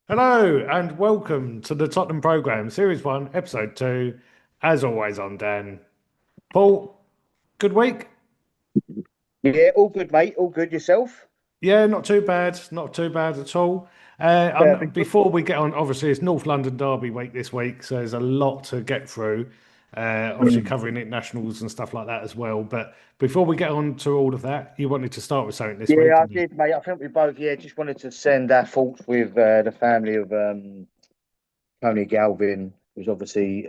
Hello and welcome to the Tottenham Programme, Series 1, Episode 2. As always, I'm Dan. Paul, good week? Yeah, all good, mate. All good yourself. Yeah, not too bad. Not too bad at all. Perfect. Before we get on, obviously, it's North London Derby week this week, so there's a lot to get through. Obviously, Mm. covering internationals and stuff like that as well. But before we get on to all of that, you wanted to start with something this week, Yeah, I didn't you? did, mate. I think we both, just wanted to send our thoughts with the family of Tony Galvin, who's obviously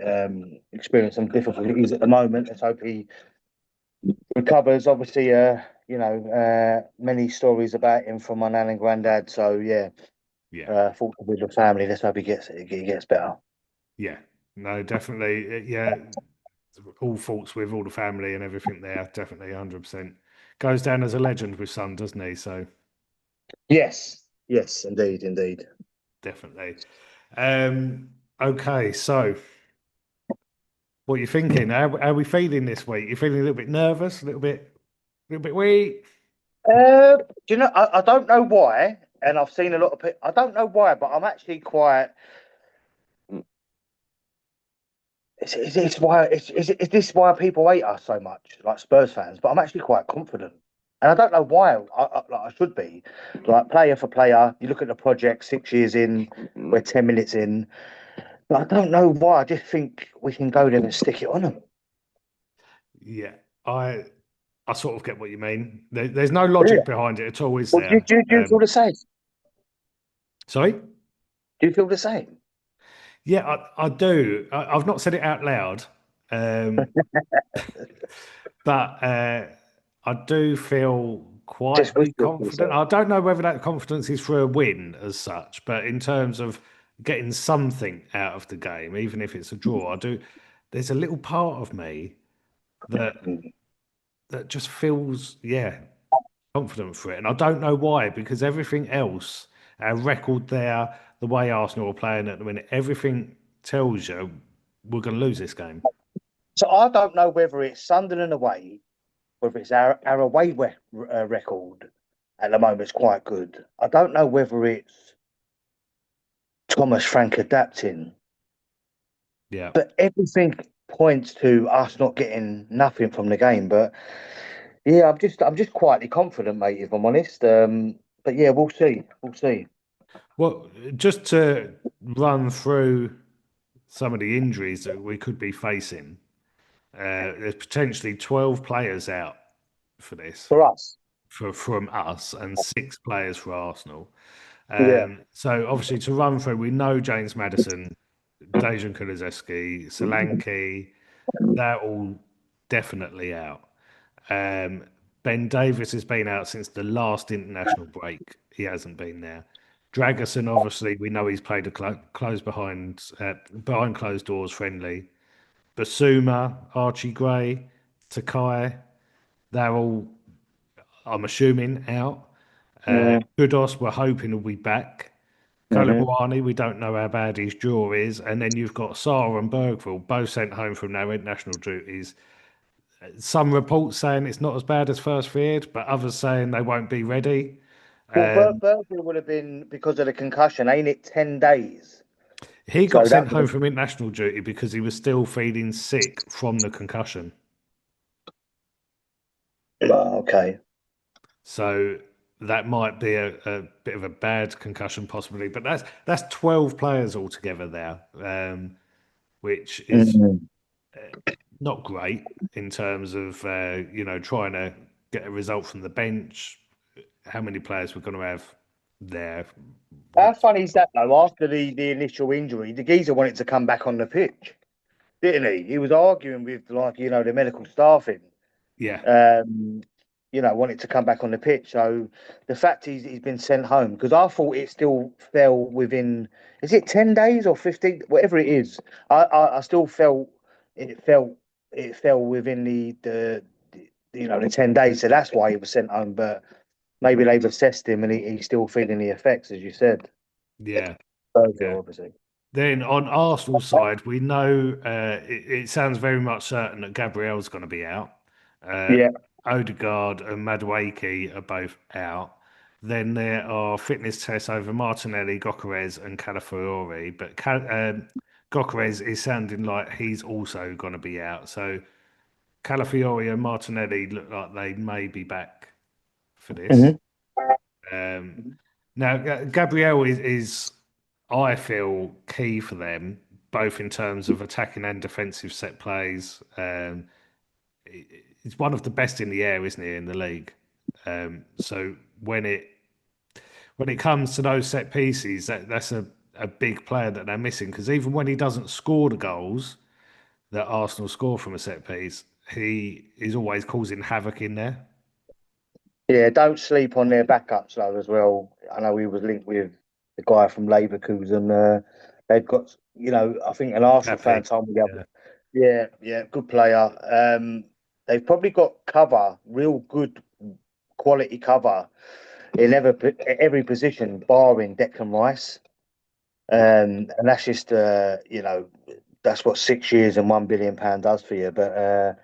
experiencing some difficulties at the moment. Let's hope he recovers. Obviously, many stories about him from my nan and granddad. So yeah, Yeah, thoughts with the family. Let's hope he gets better. yeah. No, definitely. Yeah, all faults with all the family and everything there. Definitely 100%. Goes down as a legend with Son, doesn't he? So Yes, yes, indeed, indeed. definitely. Okay, so what are you thinking? How are we feeling this week? You feeling a little bit nervous, a little bit weak? Do you know? I don't know why, and I've seen a lot of people. I don't know why, but I'm actually quite. Is this why people hate us so much, like Spurs fans? But I'm actually quite confident, and I don't know why. I should be, like player for player. You look at the project, 6 years in, we're 10 minutes in, but I don't know why. I just think we can go there and stick it on them. Yeah, I I sort of get what you mean. There's no Yeah. logic behind it at all, is Well, there? do you feel the same? Sorry? Do you feel the same? Yeah, I do. I've not said it out loud, um, but I do feel Just quietly whisper it to confident. yourself. I don't know whether that confidence is for a win as such, but in terms of getting something out of the game, even if it's a draw, I do. There's a little part of me that Mm. just feels, yeah, confident for it, and I don't know why because everything else, our record there, the way Arsenal are playing at the minute, everything tells you we're going to lose this game. So I don't know whether it's Sunderland away, whether it's our away record at the moment is quite good. I don't know whether it's Thomas Frank adapting, Yeah. but everything points to us not getting nothing from the game. But yeah, I'm just quietly confident, mate. If I'm honest, but yeah, we'll see. We'll see. Well, just to run through some of the injuries that we could be facing, there's potentially 12 players out for this For us, from us and six players for Arsenal. yeah. So obviously to run through, we know James Maddison, Dejan Kulusevski, Solanke, they're all definitely out. Um, Ben Davis has been out since the last international break. He hasn't been there. Dragerson, obviously, we know he's played a close behind closed doors friendly. Basuma, Archie Gray, Takai, they're all, I'm assuming, out. Kudos, we're hoping will be back. Mm-hmm. Kolobuani, we don't know how bad his jaw is. And then you've got Sarr and Bergville, both sent home from their international duties. Some reports saying it's not as bad as first feared, but others saying they won't be ready. Well, Um, Burfield would have been because of the concussion, ain't it? 10 days. he got So that sent would home have. from international duty because he was still feeling sick from the concussion. Oh, okay. So that might be a bit of a bad concussion, possibly. But that's 12 players altogether there, which is Mm. not great in terms of trying to get a result from the bench. How many players we're going to have there? How funny is that though? After the initial injury, the geezer wanted to come back on the pitch, didn't he? He was arguing with the medical staffing. Yeah, Um, wanted to come back on the pitch. So the fact he's been sent home because I thought it still fell within. Is it 10 days or 15? Whatever it is, I still felt it fell within the 10 days. So that's why he was sent home. But maybe they've assessed him and he's still feeling the effects, as you said. yeah, yeah. Obviously. Then on Arsenal side, we know it sounds very much certain that Gabriel's going to be out. Uh, Yeah. Odegaard and Madueke are both out. Then there are fitness tests over Martinelli, Gokares, and Calafiori. But Gokares is sounding like he's also going to be out. So Calafiori and Martinelli look like they may be back for this. Hmm. Um, now, Gabriel is, I feel, key for them, both in terms of attacking and defensive set plays. He's one of the best in the air, isn't he, in the league? So when it comes to those set pieces, that's a big player that they're missing. Because even when he doesn't score the goals that Arsenal score from a set piece, he is always causing havoc in there. Yeah, don't sleep on their backups though as well. I know he was linked with the guy from Leverkusen. They've got, I think an Arsenal fan Happy. told me the other. Yeah. Yeah, yeah, good player. They've probably got cover, real good quality cover in every position, barring Declan Rice. Yeah. And that's just, that's what 6 years and £1 billion does for you. But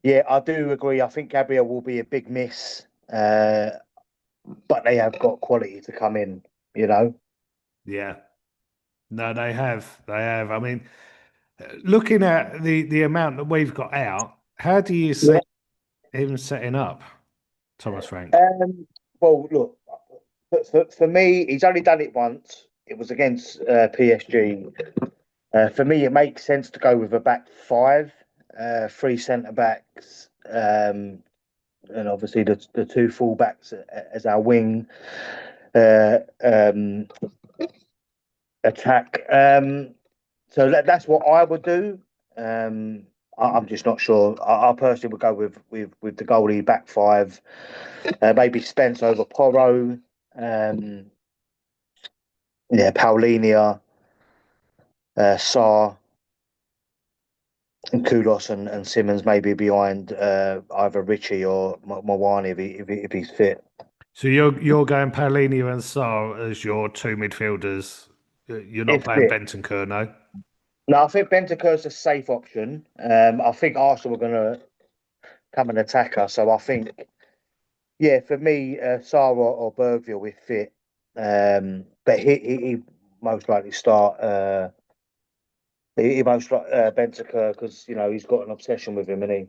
yeah, I do agree. I think Gabriel will be a big miss. But they have got quality to come in, you know. Yeah. No, they have. They have. I mean, looking at the amount that we've got out, how do you see Yeah. him setting up, Thomas Frank? Um, well, look, for me, he's only done it once. It was against PSG. For me, it makes sense to go with a back five, three centre backs, and obviously the two full backs as our wing uh, um, attack. So that's what I would do. I'm just not sure. I personally would go with the goalie back five, maybe Spence over Porro, um, yeah, Paulinia, Sarr, and Kudos and Simmons maybe behind either Richie or Mawani if he's fit. So you're going Paulinho and Sarr as your two midfielders. You're not If playing fit. Bentancur, no? No, I think Bentancur's a safe option. I think Arsenal are going to come and attack us, so I think yeah, for me, Sarr or Bergville if fit. But he most likely start. He most like Bentancur because he's got an obsession with him, and he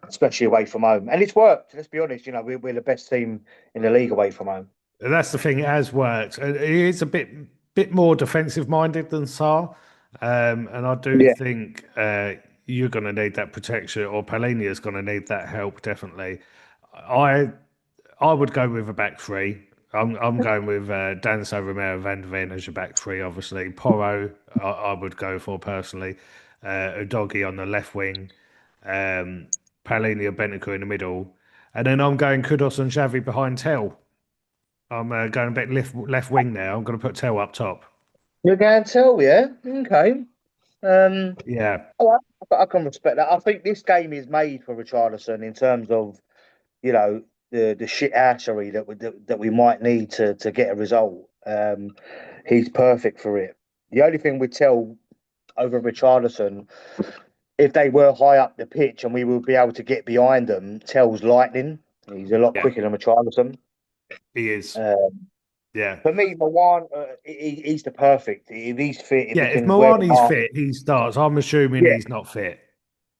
especially away from home, and it's worked. Let's be honest. We're the best team in the league away from home. That's the thing. It has worked. He is a bit more defensive minded than Sarr, and I do Yeah. think you're going to need that protection, or Paulinho is going to need that help definitely. I I would go with a back three. I'm going with Danso, Romero, Van de Ven as your back three. Obviously, Porro I would go for personally. Udogie on the left wing, um, Paulinho, Bentancur in the middle, and then I'm going Kudos and Xavi behind Tell. I'm going a bit left wing now. I'm going to put Tell up top. You're going to tell, yeah? Okay. Um, Yeah, all right. I can respect that. I think this game is made for Richarlison in terms of the shit archery that we might need to get a result. He's perfect for it. The only thing we tell over Richarlison, if they were high up the pitch and we would be able to get behind them, Tell's lightning. He's a lot yeah, quicker than Richarlison. he is. Uh, Yeah, for me, Mawan, he's the perfect. If he's fit, if yeah. he If can wear the Moani's mark, fit, he starts. I'm assuming yeah, he's not fit.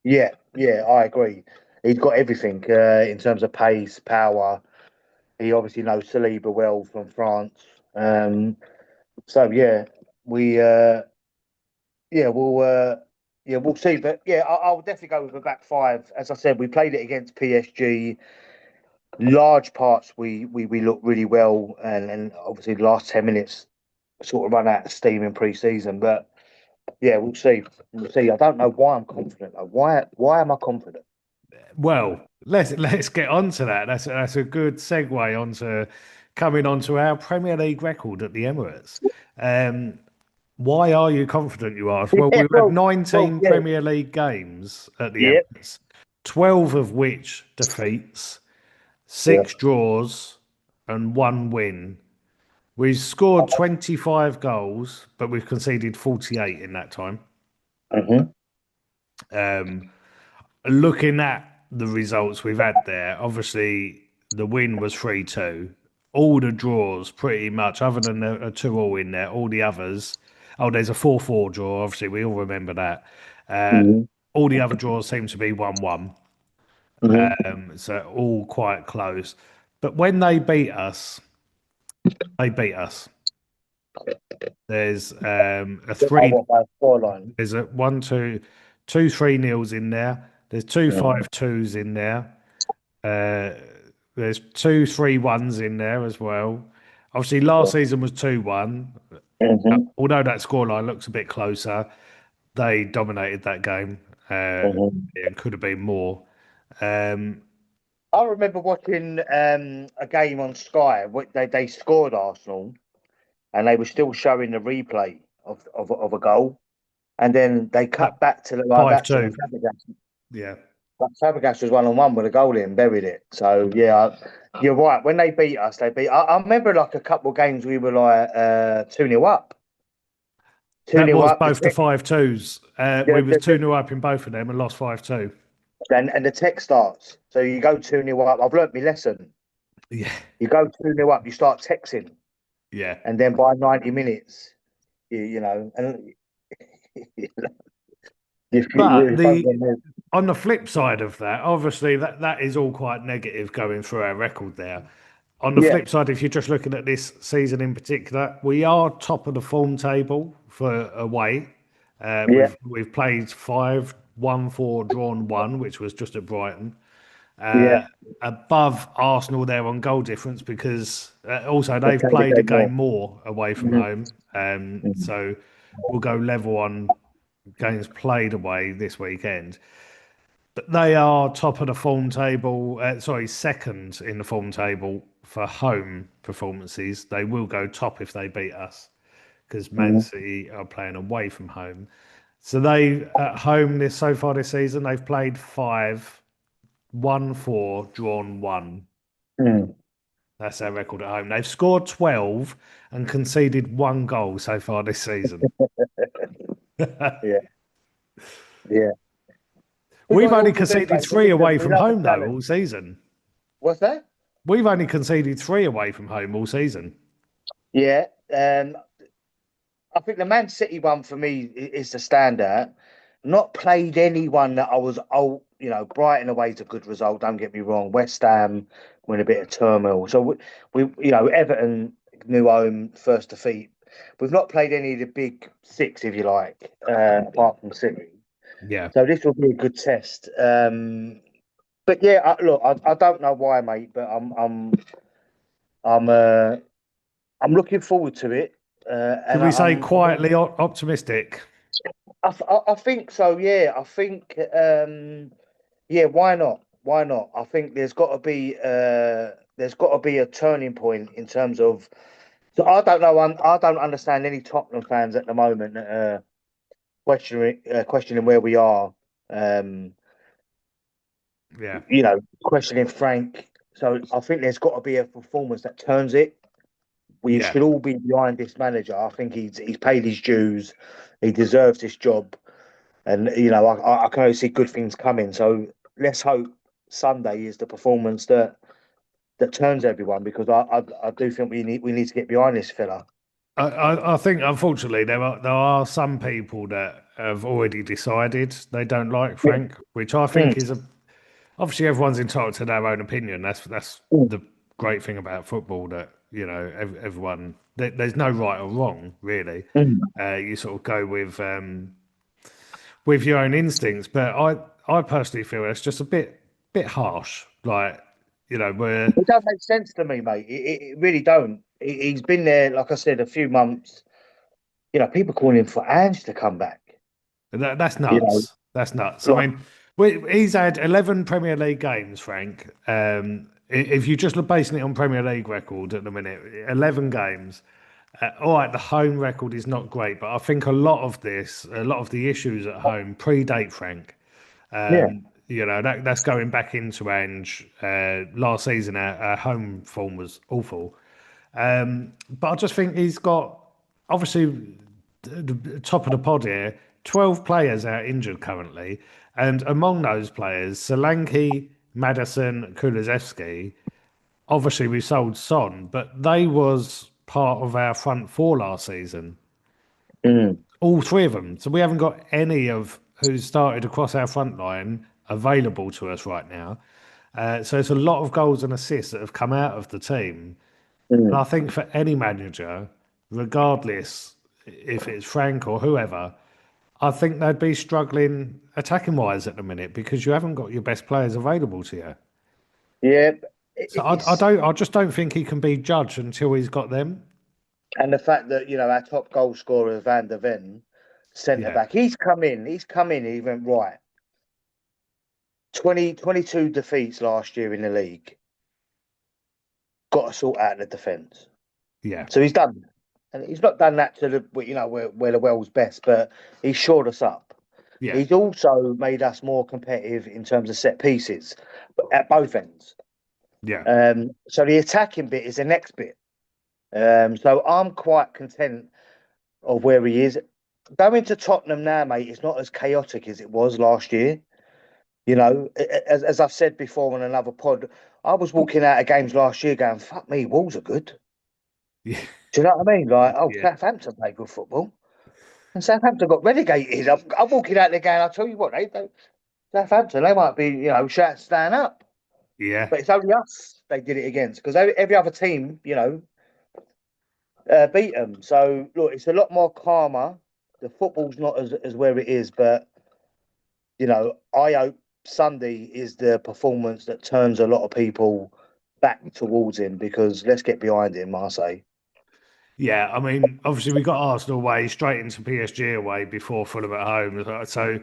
yeah, yeah, I agree. He's got everything in terms of pace, power. He obviously knows Saliba well from France. Um, so we yeah we'll we'll see. But yeah, I'll definitely go with a back five. As I said, we played it against PSG. Large parts we look really well, and obviously the last 10 minutes sort of run out of steam in pre-season. But yeah, we'll see. We'll see. I don't know why I'm confident though. Why am I confident? Well, let's get on to that. That's a good segue onto coming onto our Premier League record at the Emirates. Um, why are you confident, you ask? Well, Yeah, we've had well, 19 yeah, Premier League games at the yeah, Emirates, 12 of which defeats, yeah. six draws, and one win. We've scored 25 goals, but we've conceded 48 in that time. Hmm. Um, Looking at the results we've had there, obviously the win was 3-2. all the draws pretty much, other than the 2-2 in there, all the others. Oh, there's a 4-4 draw. Obviously, we all remember that. Uh, Hmm. all the other draws seem to be 1-1. Hmm. So all quite close. But when they beat us, they beat us. There's a I three. want my scoreline. There's a one, two, 3-0s in there. There's two Mm-hmm. 5-2s in there. Uh, there's two 3-1s in there as well. Obviously, last season was 2-1. Hmm. Although that scoreline looks a bit closer, they dominated that game Hmm. and could have been more. Um, I remember watching a game on Sky. They scored Arsenal, and they were still showing the replay of a goal, and then they cut back to the live action, 5-2. and Yeah. Fabregas was 1-on-one with a goalie and buried it. So yeah, you're right. When they beat us, they beat. I remember like a couple of games we were like 2-0 up, two That nil was up. both the 5-2s. We was The 2-0 up in both of them and lost 5-2. and the tech starts. So you go 2-0 up. I've learnt my lesson. Yeah. You go 2-0 up, you start texting, Yeah. and then by 90 minutes, you know, and But you phone them. on the flip side of that, obviously that is all quite negative going through our record there. On the Yeah, flip side, if you're just looking at this season in particular, we are top of the form table for away. yeah, We've played five, won four, drawn one, which was just at Brighton. yeah. Above Arsenal there on goal difference because also They they've played a played a game game more. more away from Mhm, home. mhm, So we'll go level on games played away this weekend. But they are top of the form table. Sorry, second in the form table for home performances. They will go top if they beat us because Man mhm, City are playing away from home. So they at home this so far this season they've played five, won four, drawn one. mhm. That's their record at home. They've scored 12 and conceded one goal so far this season. Yeah, yeah. We We've got it all only to do, conceded mate. three away We from love a home though challenge. all season. What's that? We've only conceded three away from home all season. Yeah, I think the Man City one for me is the standout. Not played anyone that I was oh, Brighton away is a good result. Don't get me wrong. West Ham were in a bit of turmoil. So Everton new home first defeat. We've not played any of the big six, if you like, apart from City. Yeah. So this will be a good test. But yeah, look, I don't know why, mate, but I'm uh, I'm looking forward to it, Should and we say quietly optimistic? I think so. Yeah, I think yeah. Why not? Why not? I think there's got to be a turning point in terms of. So I don't know. I don't understand any Tottenham fans at the moment questioning where we are. Um, Yeah. questioning Frank. So I think there's got to be a performance that turns it. We Yeah. should all be behind this manager. I think he's paid his dues. He deserves this job. And I can only see good things coming. So let's hope Sunday is the performance that turns everyone because I do think we need to get behind this fella. I think unfortunately there are some people that have already decided they don't like Yeah. Frank, which I Mm, think is a obviously everyone's entitled to their own opinion. That's mm, the great thing about football that everyone there's no right or wrong really. mm. You sort of go with your own instincts, but I personally feel it's just a bit harsh. Like we're It don't make sense to me, mate. It really don't. He's been there, like I said, a few months. People calling him for Ange to come back. that's You know, nuts. That's nuts. I like mean, he's had 11 Premier League games, Frank. If you just look basing it on Premier League record at the minute, 11 games. All right, the home record is not great, but I think a lot of the issues at home predate Frank. yeah, That's going back into Ange. Last season, our home form was awful. But I just think he's got obviously the top of the pod here. 12 players out injured currently, and among those players, Solanke, Madison, Kulusevski. obviously we sold Son, but they was part of our front four last season. Mm, All three of them. So we haven't got any of who's started across our front line available to us right now. So it's a lot of goals and assists that have come out of the team. And I mm. think for any manager, regardless if it's Frank or whoever, I think they'd be struggling attacking wise at the minute because you haven't got your best players available to you. Yeah, So it's I just don't think he can be judged until he's got them. and the fact that our top goal scorer Van der Ven, centre Yeah, back, he's come in. He went right. 22 defeats last year in the league. Got to sort out the defence. yeah, So he's done, and he's not done that to the where the world's best, but he's shored us up. yeah, He's also made us more competitive in terms of set pieces, but at both ends. yeah, So the attacking bit is the next bit. So I'm quite content of where he is. Going to Tottenham now, mate, it's not as chaotic as it was last year. As I've said before on another pod, I was walking out of games last year going, "Fuck me, Wolves are good." yeah, Do you know what I mean? Like, oh, yeah, Southampton play good football, and Southampton got relegated. I'm walking out there going, "I'll tell you what, they don't, Southampton, they might be, shout stand up." yeah, But it's only us they did it against because every other team, beat them. So look, it's a lot more calmer. The football's not as where it is, but I hope Sunday is the performance that turns a lot of people back towards him because let's get behind him, I say. yeah. I mean, obviously we got Arsenal away straight into PSG away before Fulham at home. So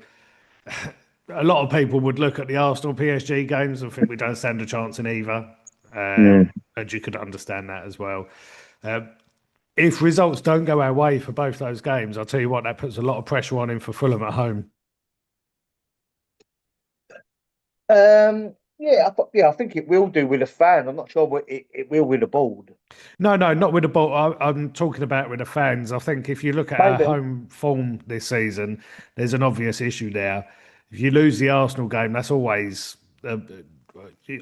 a lot of people would look at the Arsenal PSG games and think we don't stand a chance in either. Mm. And you could understand that as well. Um, if results don't go our way for both those games, I'll tell you what, that puts a lot of pressure on him for Fulham at home. I think it will do with the fan. I'm not sure what it will with the board. No, no, not with the ball. I'm talking about with the fans. I think if you look at our Maybe. home form this season, there's an obvious issue there. If you lose the Arsenal game, that's always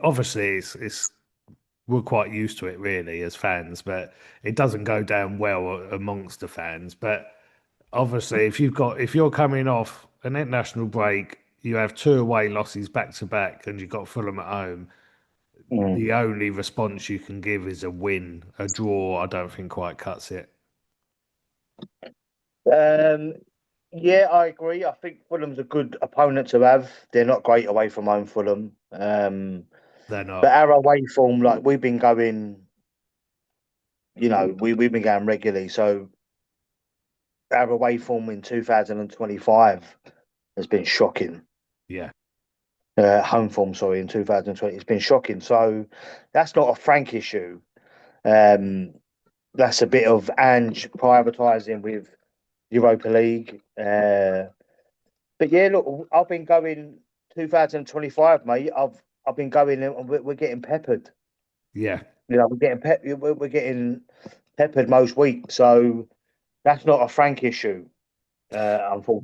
obviously it's we're quite used to it really as fans, but it doesn't go down well amongst the fans. But obviously, if you're coming off an international break, you have two away losses back to back, and you've got Fulham at home. Mm. The only response you can give is a win. A draw, I don't think quite cuts it. Um, yeah, I agree. I think Fulham's a good opponent to have. They're not great away from home, Fulham. They're But not. our away form, like we've been going, we've been going regularly. So our away form in 2025 has been shocking. Yeah, Home form, sorry, in 2020, it's been shocking. So that's not a Frank issue. Um, that's a bit of Ange prioritising with Europa League. But yeah, look, I've been going 2025, mate. I've been going, and we're getting peppered. yeah. We're getting peppered most weeks. So that's not a Frank issue,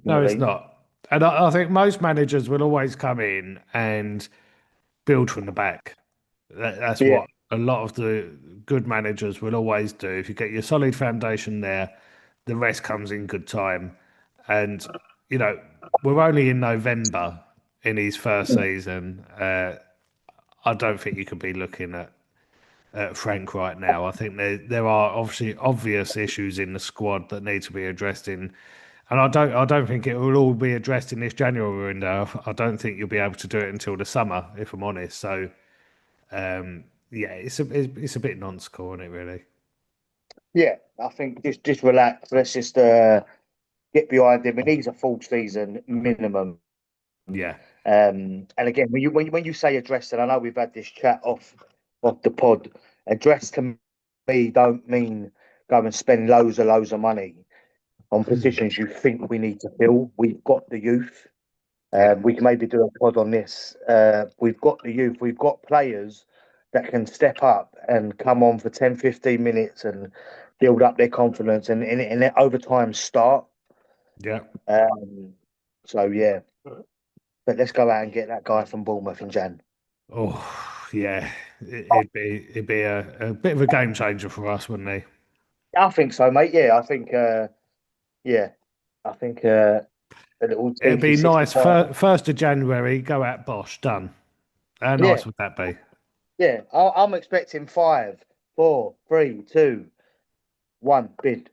No, it's unfortunately. not. And I think most managers will always come in and build from the back. That's Yeah. what a lot of the good managers will always do. If you get your solid foundation there, the rest comes in good time. And, you know, we're only in November in his first season. I don't think you could be looking at Frank right now. I think there are obviously obvious issues in the squad that need to be addressed and I don't think it will all be addressed in this January window. I don't think you'll be able to do it until the summer, if I'm honest. So yeah, it's a bit nonsensical, isn't it? Really? Yeah, I think just relax. Let's just get behind him. He needs a full season minimum. Yeah, And again, when you say address, and I know we've had this chat off the pod, address to me don't mean go and spend loads of money on positions you think we need to fill. We've got the youth. yeah, We can maybe do a pod on this. We've got the youth. We've got players that can step up and come on for 10, 15 minutes and build up their confidence and over time start. yeah. Um, so yeah, but let's go out and get that guy from Bournemouth in Jan. Oh, yeah. It'd be a bit of a game changer for us, wouldn't he? I think so, mate. Yeah, I think. Yeah, I think a little It'd cheeky be nice. 65. 1st of January, go out Bosch, done. How Yeah, nice would that be? yeah. I'm expecting five, four, three, two, one. Bid.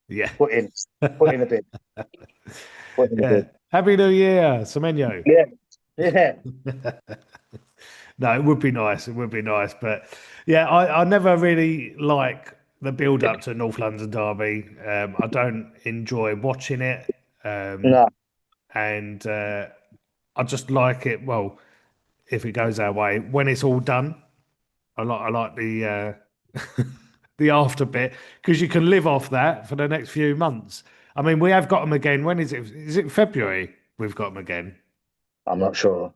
Yeah. Put in. Put in a bid. Put in a Yeah. bid. Happy New Year, Semenyo. Yeah, yeah. No, it would be nice. It would be nice. But yeah, I never really like the build up to North London Derby. I don't enjoy watching it. Um, No, and I just like it. Well, if it goes our way, when it's all done, I like the after bit because you can live off that for the next few months. I mean, we have got them again. When is it? Is it February? We've got them again. I'm not sure.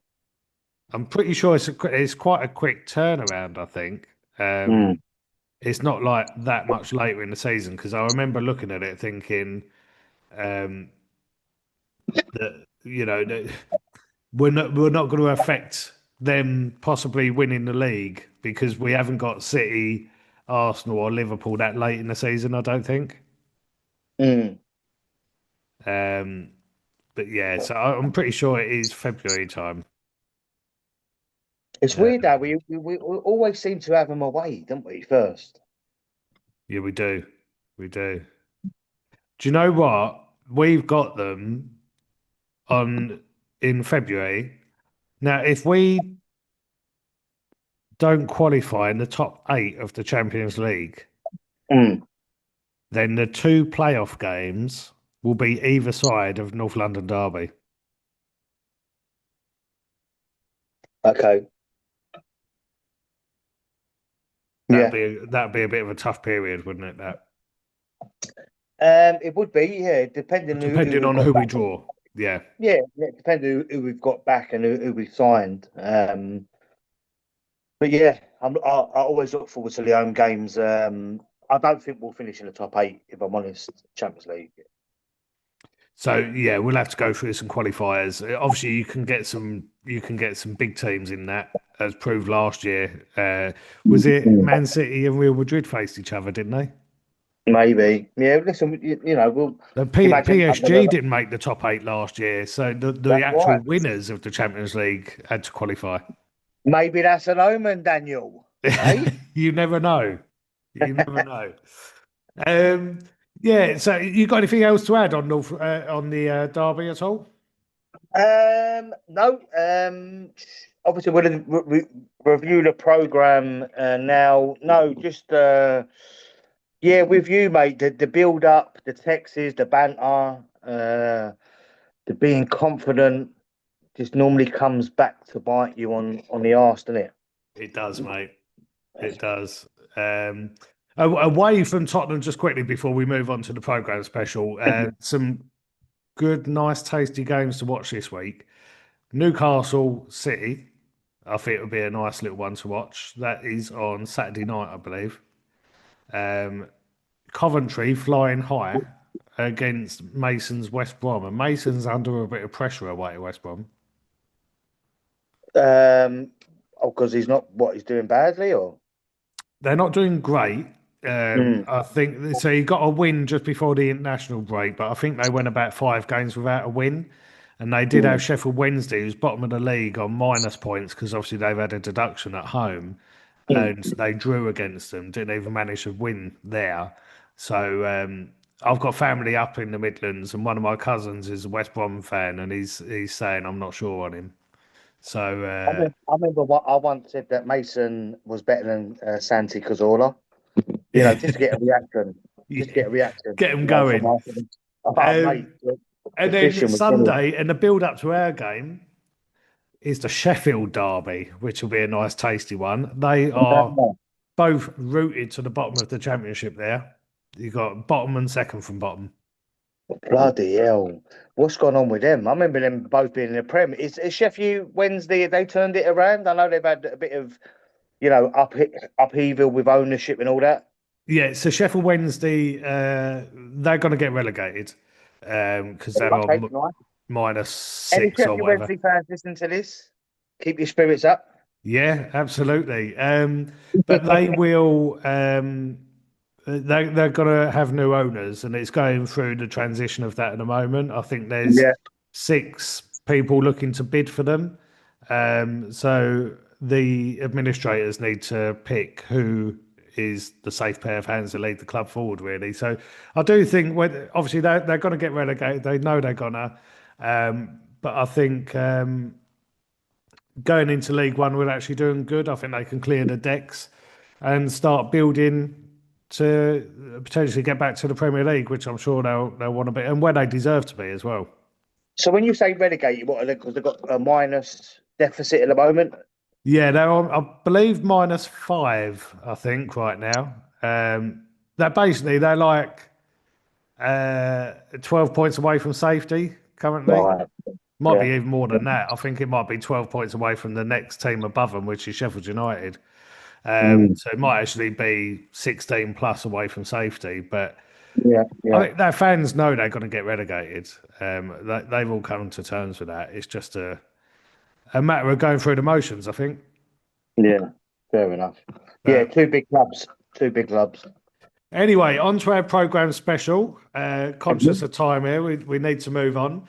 I'm pretty sure it's quite a quick turnaround. I think Mm, it's not like that much later in the season because I remember looking at it thinking um, that that we're not going to affect them possibly winning the league because we haven't got City, Arsenal, or Liverpool that late in the season. I don't think. mm. Um, but yeah, so I'm pretty sure it is February time. It's Uh, weird that we always seem to have them away, don't we? First. yeah, we do, we do. Do you know what? We've got them on in February. Now, if we don't qualify in the top eight of the Champions League, Mm, then the two playoff games will be either side of North London Derby. okay. Yeah. That'd be a bit of a tough period, wouldn't it? That It would be, yeah, depending who depending we've on got who we back. draw. Yeah. Yeah, yeah, depending who we've got back and who we've signed. But yeah, I always look forward to the home games. I don't think we'll finish in the top eight, if I'm honest, Champions League. So yeah, we'll have to go through some qualifiers. Obviously, you can get some big teams in that, as proved last year. Was it Mm. Man City and Real Madrid faced each other, didn't they? Maybe. Yeah, listen, we'll PSG didn't make the top eight last year, so the that's actual right. winners of the Champions League had to qualify. Maybe that's an omen, Daniel. Eh? You never know. You never know. Um, yeah. So you got anything else to add on the derby at all? No. Obviously, we're going to review the program now. No, just yeah, with you, mate. The build up, the texts, the banter, the being confident, just normally comes back to bite you on the arse, doesn't it? It does, mate. It does. Um, Away from Tottenham, just quickly before we move on to the program special, some good, nice, tasty games to watch this week. Newcastle City, I think it would be a nice little one to watch. That is on Saturday night, I believe. Um, Coventry flying high against Mason's West Brom, and Mason's under a bit of pressure away at West Brom. Um, oh, because he's not what he's doing badly, or They're not doing great. mm, I think so. He got a win just before the international break, but I think they went about 5 games without a win. And they did mm, have Sheffield Wednesday, who's bottom of the league, on minus points because obviously they've had a deduction at home, and mm. they drew against them. Didn't even manage to win there. So I've got family up in the Midlands, and one of my cousins is a West Brom fan, and he's saying I'm not sure on him. So I remember what I once said that Mason was better than Santi Cazorla. Just to get a reaction, just to yeah, get a reaction. get them From going. after. Oh, mate, Um, the And then fishing was brilliant. Sunday, and the build up to our game is the Sheffield Derby, which will be a nice, tasty one. They are both rooted to the bottom of the championship there. You got bottom and second from bottom. Bloody hell. What's gone on with them? I remember them both being in the Prem. Is Sheffield Wednesday, have they turned it around? I know they've had a bit of, upheaval with ownership and all that. Yeah, so Sheffield Wednesday, they're going to get relegated because they're Okay, on nice. minus Any six or Sheffield whatever. Wednesday fans listen to this? Keep your spirits up. Yeah, absolutely. But they will. They're going to have new owners, and it's going through the transition of that at the moment. I think there's Yeah. six people looking to bid for them. So the administrators need to pick who is the safe pair of hands to lead the club forward, really. So I do think when obviously they're going to get relegated, they know they're gonna. But I think going into League One, we're actually doing good. I think they can clear the decks and start building to potentially get back to the Premier League, which I'm sure they'll want to be, and where they deserve to be as well. So when you say relegated, what are they? Because they've got a minus deficit at the moment. Yeah, they're on, I believe -5, I think, right now. They're like 12 points away from safety currently. Right. Might be Yeah. even more than that. I think it might be 12 points away from the next team above them, which is Sheffield United. Mm. So it might actually be 16 plus away from safety. But Yeah. I Yeah. think their fans know they're going to get relegated. They've all come to terms with that. It's just a matter of going through the motions, I think. Yeah. Fair enough. Yeah. But Two big clubs. Two big clubs. anyway, on to our programme special. Conscious Mhm. of time here, we need to move on.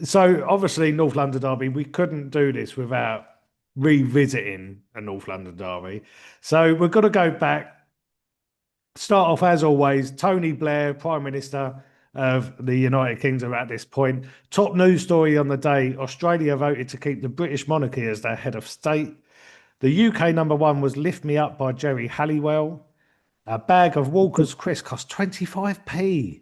So obviously, North London Derby, we couldn't do this without revisiting a North London Derby. So we're going to go back. Start off as always. Tony Blair, Prime Minister of the United Kingdom at this point. Top news story on the day: Australia voted to keep the British monarchy as their head of state. The UK number one was "Lift Me Up" by Jerry Halliwell. A bag of Walker's crisps cost 25p.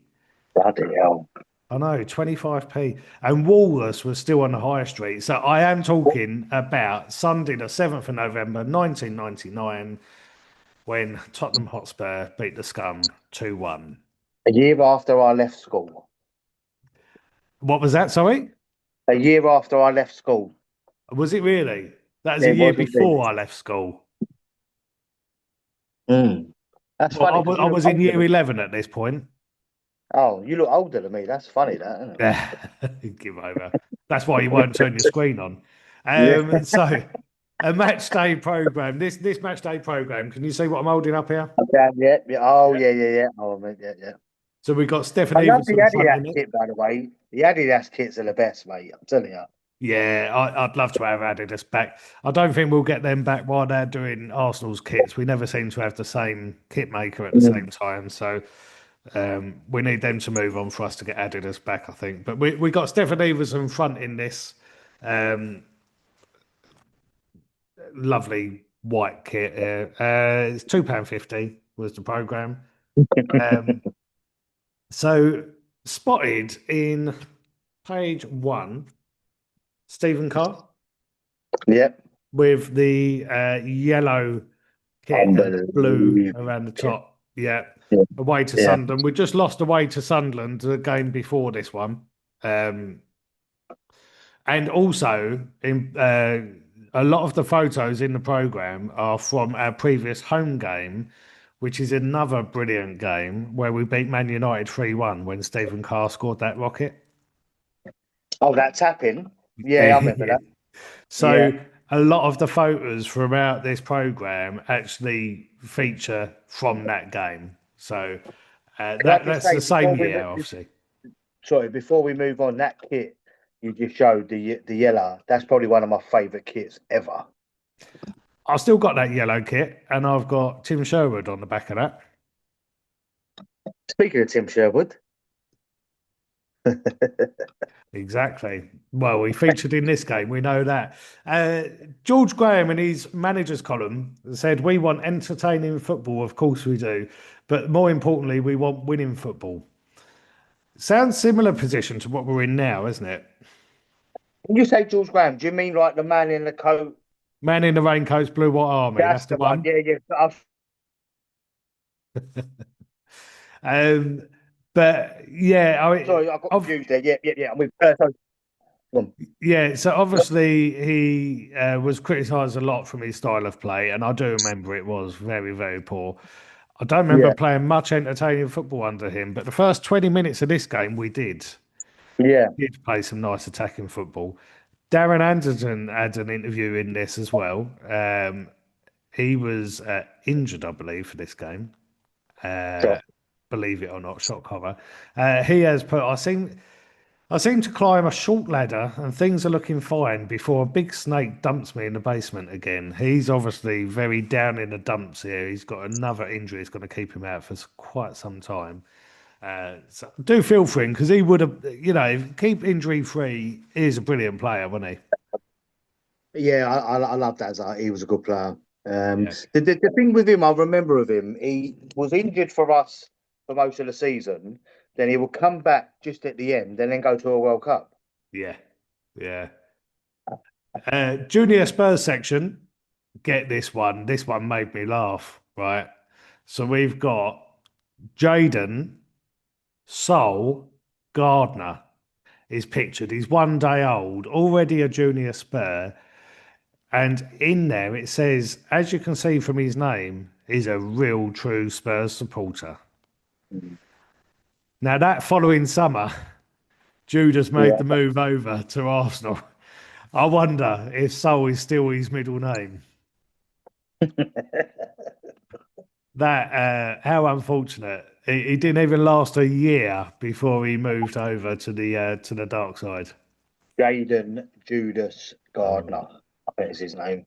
Bloody hell. I know, 25p. And Walrus was still on the high street. So I am talking about Sunday, the 7th of November, 1999, when Tottenham Hotspur beat the Scum 2-1. A year after I left school. What was that, sorry? A year after I left school. Was it really? That was a It year was indeed. before I left school. Mm. That's Well, funny because I you look was in older year than. 11 at this point. Oh, you look older than me. That's funny, that, isn't it? Give over. That's why you won't turn your screen on. Yeah. So a match day program. This match day program. Can you see what I'm holding up here? Okay, yeah, yeah. Oh, Yeah. yeah, yeah, yeah. Oh, I mean, yeah, yeah. So we've got Stefan I love the Everson Adidas fronting it. kit, by the way. The Adidas kits are the best, mate. I'm telling you. Yeah, I'd love to have Adidas back. I don't think we'll get them back while they're doing Arsenal's kits. We never seem to have the same kit maker at the same Mm. time. So we need them to move on for us to get Adidas back, I think. But we got Stefan Everson fronting this um, lovely white kit here. It's £2.50 was the program. Um, so spotted in page one, Stephen Carr Yeah. with the yellow kit and the blue Unbelievable. around the top. Yeah, Yeah. away to Yeah. Sunderland. We just lost away to Sunderland the game before this one. Um, And also, in a lot of the photos in the program are from our previous home game, which is another brilliant game where we beat Man United 3-1 when Stephen Carr scored that rocket. Oh, that tapping. Yeah, I remember that. Yeah. So a lot of the photos throughout this program actually feature from that game. So Can I just that's say the same year, obviously. sorry, before we move on, that kit you just showed the yellow. That's probably one of my favourite kits ever. I've still got that yellow kit, and I've got Tim Sherwood on the back of that. Speaking of Tim Sherwood, Exactly. Well, he featured in this game. We know that. George Graham, in his manager's column, said, "We want entertaining football. Of course we do. But more importantly, we want winning football." Sounds similar position to what we're in now, isn't it? when you say George Graham, do you mean like the man in the coat? Man in the Raincoats, Blue White Army. That's That's the the one. one. Yeah, yeah. Um, but yeah, Sorry, I got of, confused there. Yeah, yeah, yeah. I'm with. Go on. yeah. So obviously he was criticised a lot from his style of play, and I do remember it was very, very poor. I don't remember Yeah, playing much entertaining football under him, but the first 20 minutes of this game we did yeah. play some nice attacking football. Darren Anderson had an interview in this as well. He was injured, I believe, for this game. Uh, Sure. believe it or not, shock horror. He has put. I seem to climb a short ladder and things are looking fine before a big snake dumps me in the basement again. He's obviously very down in the dumps here. He's got another injury that's going to keep him out for quite some time. So do feel for him because he would have, keep injury free. He's a brilliant player, wasn't Yeah, I love that. He was a good player. he? Um, Yeah. the thing with him, I remember of him, he was injured for us for most of the season. Then he would come back just at the end and then go to a World Cup. Yeah. Yeah. Junior Spurs section, get this one. This one made me laugh, right? So we've got Jaden Sol Gardner is pictured. He's 1 day old, already a junior Spur. And in there it says, as you can see from his name, he's a real true Spurs supporter. Mm. Now, that following summer, Judas made Yeah. the move over to Arsenal. I wonder if Sol is still his middle name. That how unfortunate. He didn't even last a year before he moved over to the dark side. Jaden Judas Oh, Gardner, I think is his name.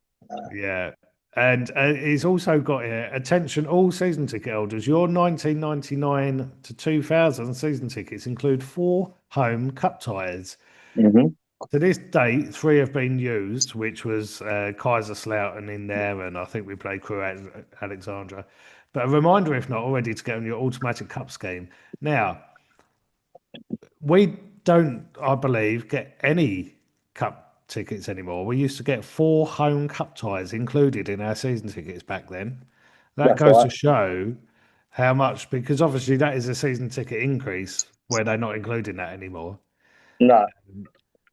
yeah. And he's also got here, attention all season ticket holders. Your 1999 to 2000 season tickets include 4 home cup ties. Hmm. To this date, 3 have been used, which was Kaiserslautern in there, and I think we played Crew Alexandra. But a reminder, if not already, to get on your automatic cup scheme. Now, we don't, I believe, get any cup tickets anymore. We used to get 4 home cup ties included in our season tickets back then. That That's goes to right. show how much, because obviously that is a season ticket increase where they're not including that anymore. No,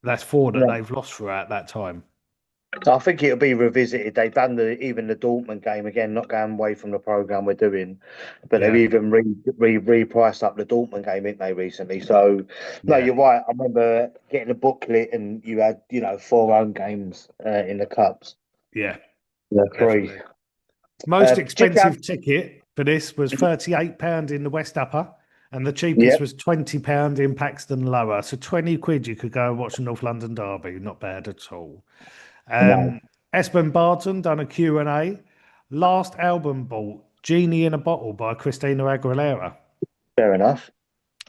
That's 4 that no. they've lost throughout that time. I think it'll be revisited. They've done even the Dortmund game again, not going away from the program we're doing, but they've Yeah, even repriced up the Dortmund game, didn't they, recently? So, no, yeah, you're right. I remember getting a booklet and you had, 4 home games in the cups. yeah, Yeah, three. definitely. Most Just down. expensive ticket for this was £38 in the West Upper, and the cheapest Yep. was £20 in Paxton Lower. So 20 quid you could go and watch the North London Derby. Not bad at all. No, Espen Barton done a Q&A. Last album bought, Genie in a Bottle by Christina Aguilera. fair enough.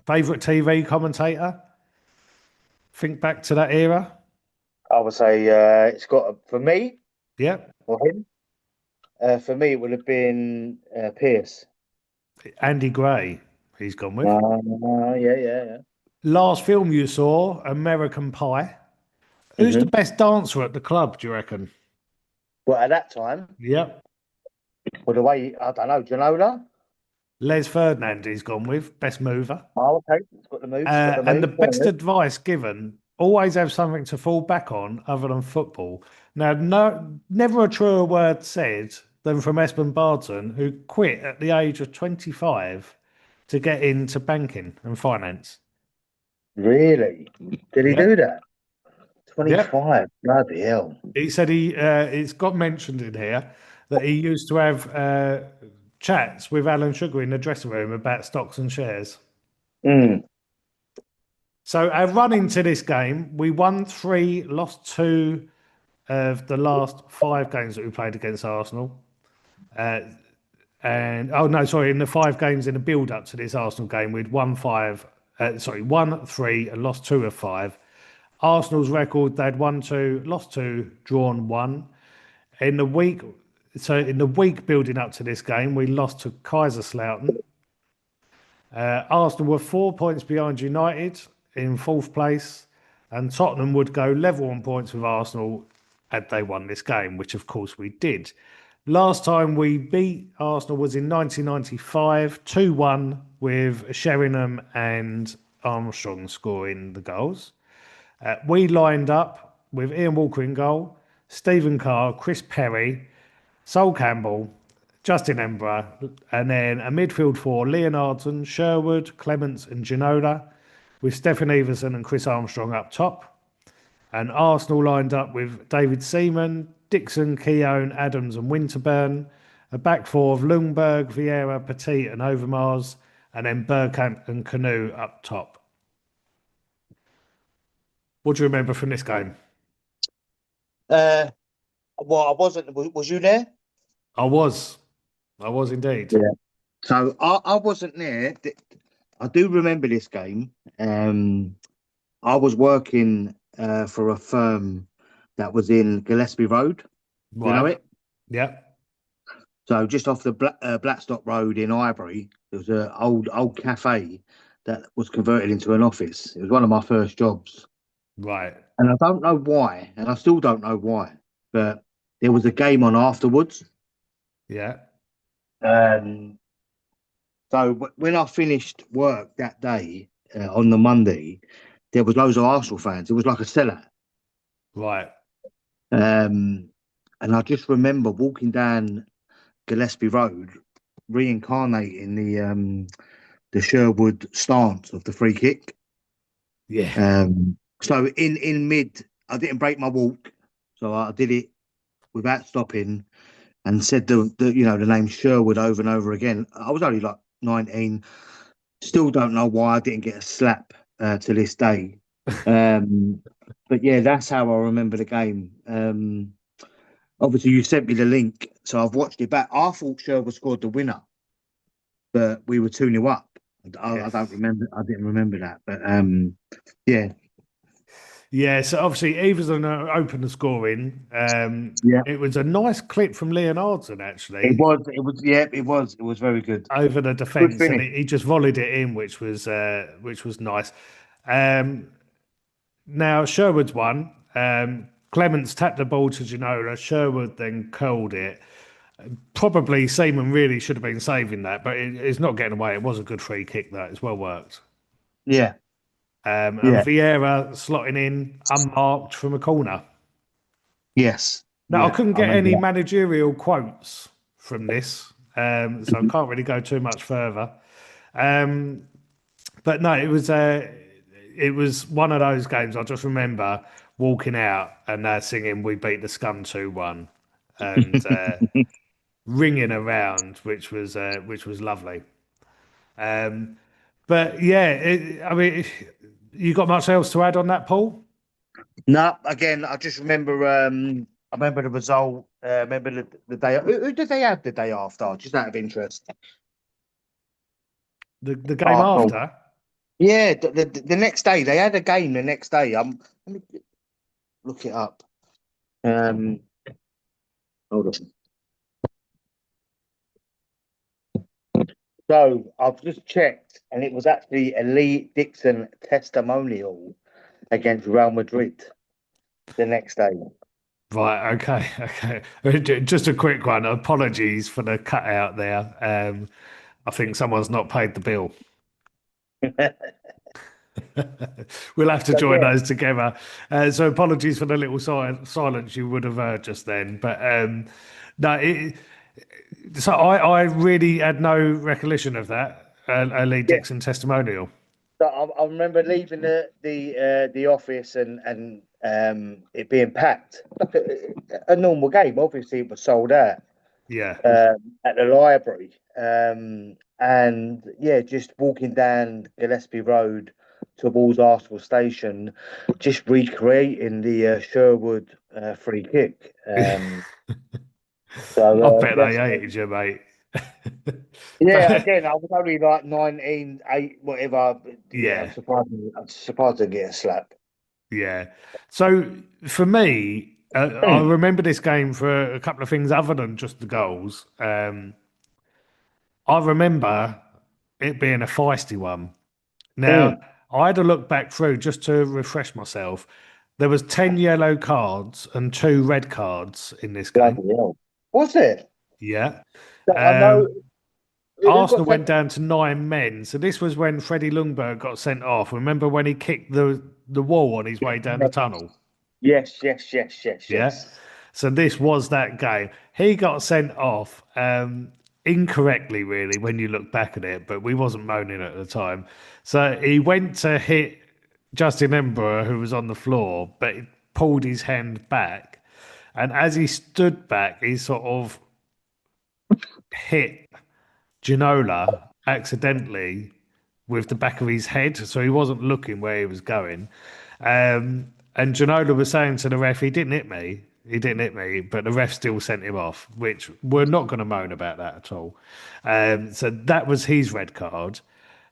Favourite TV commentator? Think back to that era. I would say it's got, for me Yep. or him, for me, it would have been Pierce. Andy Gray, he's gone with. Yeah, yeah, yeah. Last film you saw, American Pie. Who's the Hmm. best dancer at the club, do you reckon? Well, at that time, Yep. well, the way, I don't know, Ginola? Les Ferdinand he's gone with, best mover. Oh, okay. It's got the moves. Got the And the moves. Fair best enough. advice given, always have something to fall back on other than football. Now, no, never a truer word said than from Espen Barton, who quit at the age of 25 to get into banking and finance. Really? Did he do Yep. that? Yep. 25. Bloody hell. He said it's got mentioned in here that he used to have chats with Alan Sugar in the dressing room about stocks and shares. Mm. So our run into this game, we won 3, lost 2 of the last 5 games that we played against Arsenal. Uh, and oh no, sorry, in the 5 games in the build up to this Arsenal game, we'd won 3 and lost 2 of 5. Arsenal's record, they'd won 2, lost 2, drawn 1. In the week, so in the week building up to this game, we lost to Kaiserslautern. Arsenal were 4 points behind United in 4th place, and Tottenham would go level on points with Arsenal had they won this game, which of course we did. Last time we beat Arsenal was in 1995, 2-1 with Sheringham and Armstrong scoring the goals. We lined up with Ian Walker in goal, Stephen Carr, Chris Perry, Sol Campbell, Justin Embra, and then a midfield 4, Leonardson, Sherwood, Clements, and Ginola, with Stefan Everson and Chris Armstrong up top. And Arsenal lined up with David Seaman, Dixon, Keown, Adams, and Winterburn. A back four of Lundberg, Vieira, Petit, and Overmars, and then Bergkamp and Canoe up top. What do you remember from this game? Uh, well, I wasn't. Was you there? I was. I was indeed. Yeah. So I wasn't there. I do remember this game. I was working for a firm that was in Gillespie Road. You know Right. it? Yeah. So just off the Blackstock Road in Ivory, there was an old cafe that was converted into an office. It was one of my first jobs, Right. and I don't know why, and I still don't know why, but there was a game on afterwards. Yeah. Um, so when I finished work that day on the Monday, there was loads of Arsenal fans. It was like a sellout. Right. Um, and I just remember walking down Gillespie Road, reincarnating the Sherwood stance of the free kick. Yeah. So in mid, I didn't break my walk, so I did it without stopping and said the name Sherwood over and over again. I was only like 19. Still don't know why I didn't get a slap to this day. Um, but yeah, that's how I remember the game. Obviously, you sent me the link, so I've watched it back. I thought Sherwood scored the winner, but we were 2-0 up. I don't Yes. remember. I didn't remember that, but yeah, Yeah. So obviously, Everton opened the scoring. yeah, It was a nice clip from Leonardson it actually was. It was. Yeah, it was very good. over the Good defence, and finish. he just volleyed it in, which was nice. Um, Now Sherwood's one. Clements tapped the ball to Ginola. Sherwood then curled it. Probably Seaman really should have been saving that, but it's not getting away. It was a good free kick. That it's well worked. Yeah, And yeah, Vieira slotting in unmarked from a corner. yes, Now I yeah. couldn't I get remember any that. managerial quotes from this, so I can't really go too much further. Um, but no, it was one of those games. I just remember walking out and singing "We beat the scum 2-1" and ringing around, which was lovely. Um, but yeah, I mean, you got much else to add on that, Paul? No, again, I just remember. I remember the result. Remember the day. Who did they have the day after? Just out of interest. The game Arsenal. after, Yeah, the next day they had a game. The next day, let me look it up. Um, hold on. So I've just checked, and it was actually a Lee Dixon testimonial against Real Madrid the next day. right? Okay, okay. Just a quick one. Apologies for the cutout there. I think someone's not paid the bill. We'll have to So join yeah, those together. So apologies for the little silence you would have heard just then. But no, so I really had no recollection of that. A Lee yeah. Dixon testimonial. So I remember leaving the office and it being packed like a normal game. Obviously, it was sold out Yeah. at the library. And yeah, just walking down Gillespie Road towards Arsenal Station, just recreating the Sherwood free kick. I So bet they yes, hated you, mate. yeah. But Again, I was only like 19, 8, whatever. But yeah, yeah, I'm surprised to get a slap. yeah. So for me, I remember this game for a couple of things other than just the goals. I remember it being a feisty one. Now, Mm. I had to look back through just to refresh myself. There was 10 yellow cards and 2 red cards in this game. Bloody hell. Was it? Yeah. I know Um, who got Arsenal sent. went down to 9 men. So this was when Freddie Ljungberg got sent off. Remember when he kicked the wall on his way down the tunnel? Yes, yes, yes, yes, Yeah. yes. So this was that game. He got sent off incorrectly, really, when you look back at it, but we wasn't moaning at the time. So he went to hit Justin Edinburgh, who was on the floor, but pulled his hand back, and as he stood back, he sort of hit Ginola accidentally with the back of his head, so he wasn't looking where he was going. And Ginola was saying to the ref, "He didn't hit me. He didn't hit me," but the ref still sent him off, which we're not going to moan about that at all. So that was his red card.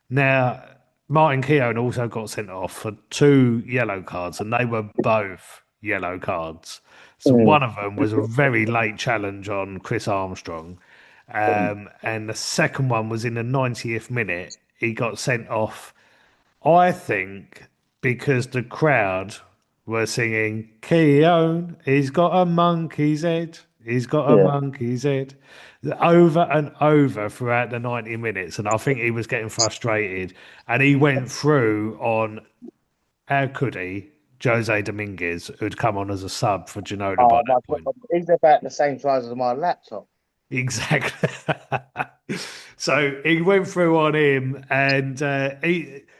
Now, Martin Keown also got sent off for two yellow cards, and they were both yellow cards. So Mm. one of them was a very late challenge on Chris Armstrong, and the second one was in the 90th minute. He got sent off, I think, because the crowd were singing, Keown, he's got a monkey's head. He's got a Yeah. monkey's head over and over throughout the 90 minutes. And I think he was getting frustrated. And he went through on, how could he? Jose Dominguez, who'd come on as a sub for Ginola by Oh my that point. God, he's about the same size as my laptop. Exactly. So he went through on him, and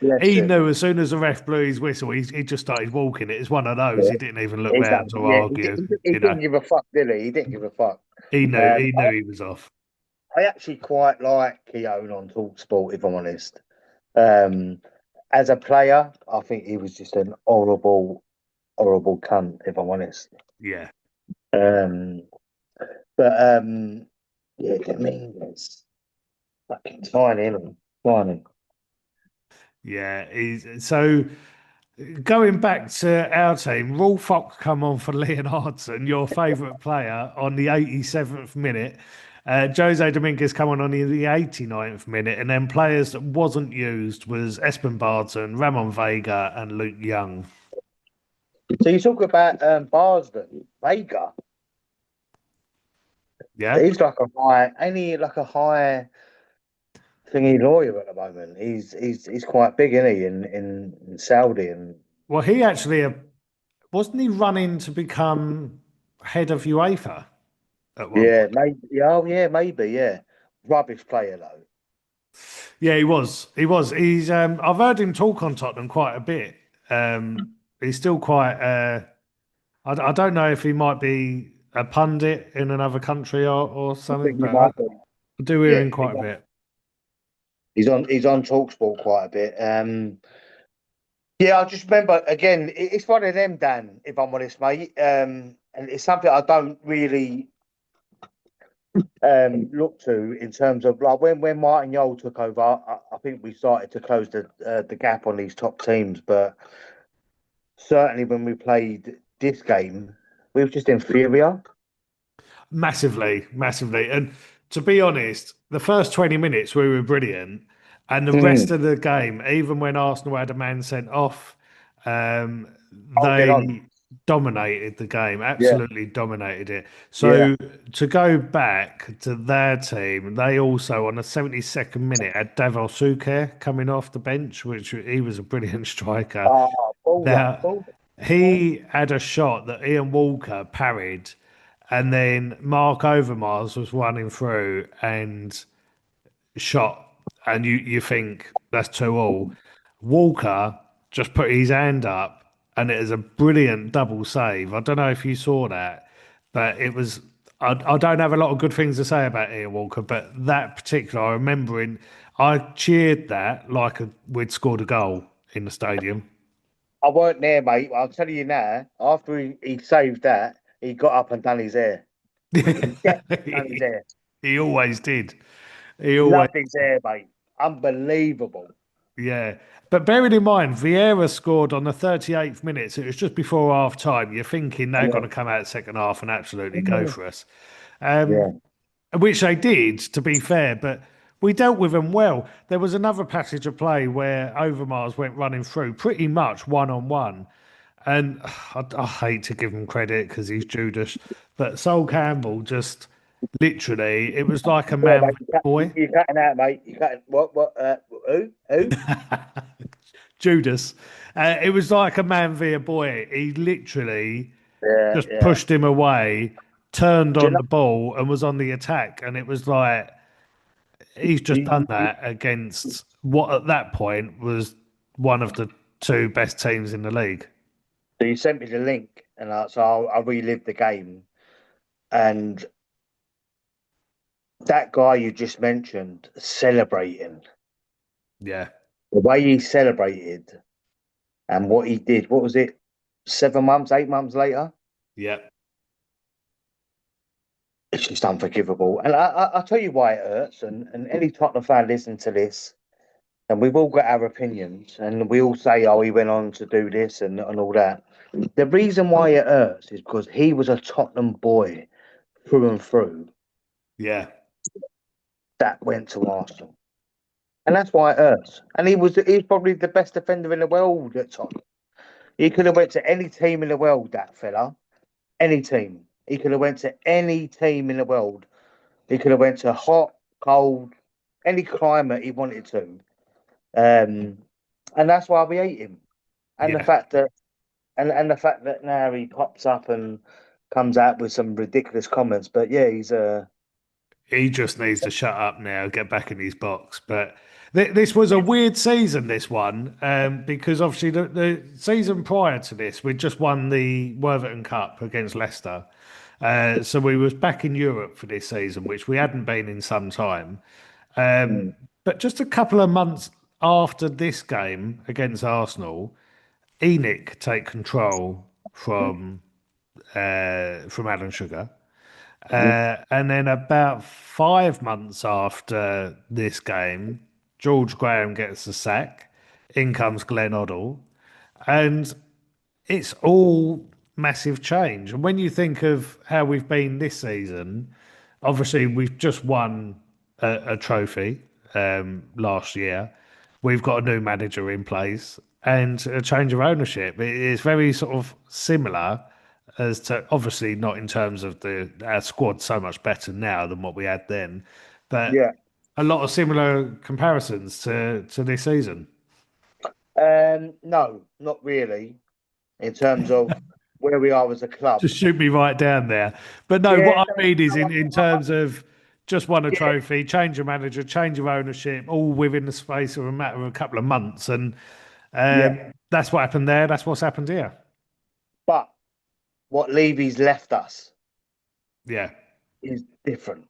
Bless he him. knew as soon as the ref blew his whistle, he just started walking. It was one of those. Yeah, He didn't even look round exactly. to Yeah, argue. he You know, didn't give a fuck, did he? He didn't give a fuck. he knew. Um, He I, knew he was off. I actually quite like Keown on Talksport, if I'm honest. Um, as a player, I think he was just an horrible, horrible cunt, if I'm honest. Yeah, Um, but yeah, Dominguez, fucking tiny, isn't he? Tiny. yeah. So going back to our team, Raw Fox come on for Leonardson, your favourite player, on the 87th minute. Jose Dominguez come on the 89th minute, and then players that wasn't used was Espen Barton, Ramon Vega, and Luke Young. So you talk about Barsden, Vega. Yeah. He's like a high, ain't he? Like a high thingy lawyer at the moment. He's quite big, isn't he? In Saudi and Well, he actually wasn't he running to become head of UEFA at one yeah, point? maybe. Oh yeah, maybe. Yeah, rubbish player though. Yeah, he was. He was. I've heard him talk on Tottenham quite a bit. He's still quite. I don't know if he might be a pundit in another country or I something, think he but might be. I do hear Yeah, him quite a bit. he's on Talksport quite a bit. Yeah, I just remember again. It's one of them, Dan. If I'm honest, mate. And it's something I don't really look to in terms of like when Martin Yole took over. I think we started to close the gap on these top teams, but certainly when we played this game, we were just inferior. Massively, massively. And to be honest, the first 20 minutes we were brilliant. And the rest Mm. of the game, even when Arsenal had a man sent off, um, Holding on. they dominated the game, Yeah, absolutely dominated it. yeah. So to go back to their team, they also on the 72nd minute had Davos Suker coming off the bench, which he was a brilliant striker. Baller, Now, baller. he had a shot that Ian Walker parried, and then Mark Overmars was running through and shot. And you think that's 2-2. Walker just put his hand up, and it is a brilliant double save. I don't know if you saw that, but it was. I don't have a lot of good things to say about Ian Walker, but that particular, I remember I cheered that like we'd scored a goal in the stadium. I weren't there, mate. I'll tell you now. After he saved that, he got up and done his hair. He definitely done his hair. He always did. He always, Loved his hair, mate. Unbelievable. yeah. But bearing in mind, Vieira scored on the 38th minute, so it was just before half time. You're thinking they're going Yeah, to come out second half and absolutely go for us. Um, yeah. which they did, to be fair, but we dealt with them well. There was another passage of play where Overmars went running through pretty much one on one. And I hate to give him credit because he's Judas, but Sol Campbell just literally, it was like a Yeah, man mate. v boy. You're cutting out, mate. You're cutting. What? Who? Who? Judas. It was like a man v boy. He literally Yeah, just yeah. pushed him away, turned Do you on know? the ball, and was on the attack. And it was like, he's just done that against what at that point was one of the two best teams in the league. So you sent me the link. and I relived the game, and that guy you just mentioned celebrating Yeah, the way he celebrated and what he did. What was it? 7 months, 8 months later. yeah, It's just unforgivable. And I'll tell you why it hurts. And any Tottenham fan listening to this, and we've all got our opinions, and we all say, oh, he went on to do this and all that. The reason why it hurts is because he was a Tottenham boy through and through yeah, that went to Arsenal. And that's why it hurts. And he's probably the best defender in the world at Tottenham. He could have went to any team in the world, that fella. Any team. He could have went to any team in the world. He could have went to hot, cold, any climate he wanted to. Um, and that's why we hate him. And the yeah. fact that and the fact that now he pops up and comes out with some ridiculous comments. But yeah, He just needs to shut up now, get back in his box. But this was a weird season, this one, because obviously the season prior to this, we'd just won the Worthington Cup against Leicester. So we was back in Europe for this season, which we hadn't been in some time. Um, mm, but just a couple of months after this game against Arsenal, Enoch take control from Alan Sugar. And then about 5 months after this game, George Graham gets the sack. In comes Glenn Hoddle. And it's all massive change. And when you think of how we've been this season, obviously we've just won a trophy last year. We've got a new manager in place and a change of ownership. It's very sort of similar as to obviously not in terms of our squad so much better now than what we had then, but yeah. a lot of similar comparisons to this season. No, not really. In terms of where we are as a club. Just shoot me right down there. But no, what Yeah, I no, mean is no, in terms of just won a yeah, trophy, change of manager, change of ownership, all within the space of a matter of a couple of months. And yeah. that's what happened there. That's what's happened here. But what Levy's left us Yeah. is different.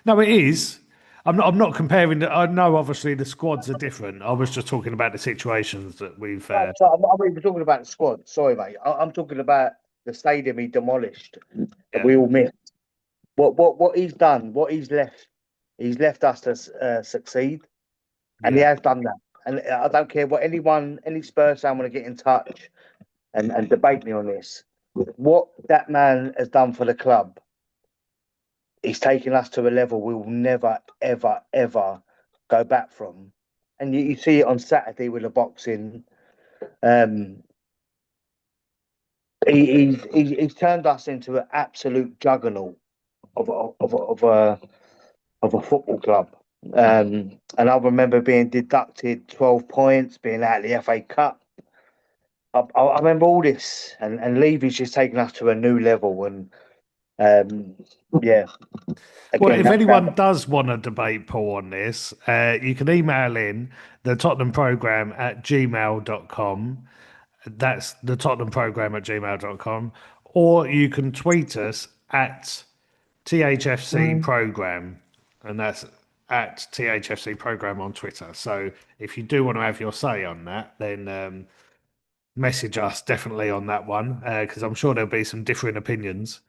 No, it is. I'm not comparing I know obviously the squads are different. I was just talking about the situations that we've So I'm even talking about the squad. Sorry, mate. I'm talking about the stadium he demolished that yeah. we all missed. What he's done, what he's left. He's left us to succeed, and he Yeah. has done that. And I don't care what any Spurs fan want to get in touch and debate me on this. What that man has done for the club, he's taken us to a level we will never, ever, ever go back from. And you see it on Saturday with the boxing. Um, he's turned us into an absolute juggernaut of a football club. And I remember being deducted 12 points, being out of the FA Cup. I remember all this, and Levy's just taken us to a new level. And um, yeah, Well, again, if that anyone does want to debate Paul on this, you can email in the Tottenham program at gmail.com. That's the Tottenham program at gmail.com. Or you can tweet us at THFC program. And that's at THFC program on Twitter. So if you do want to have your say on that, then message us definitely on that one because I'm sure there'll be some differing opinions.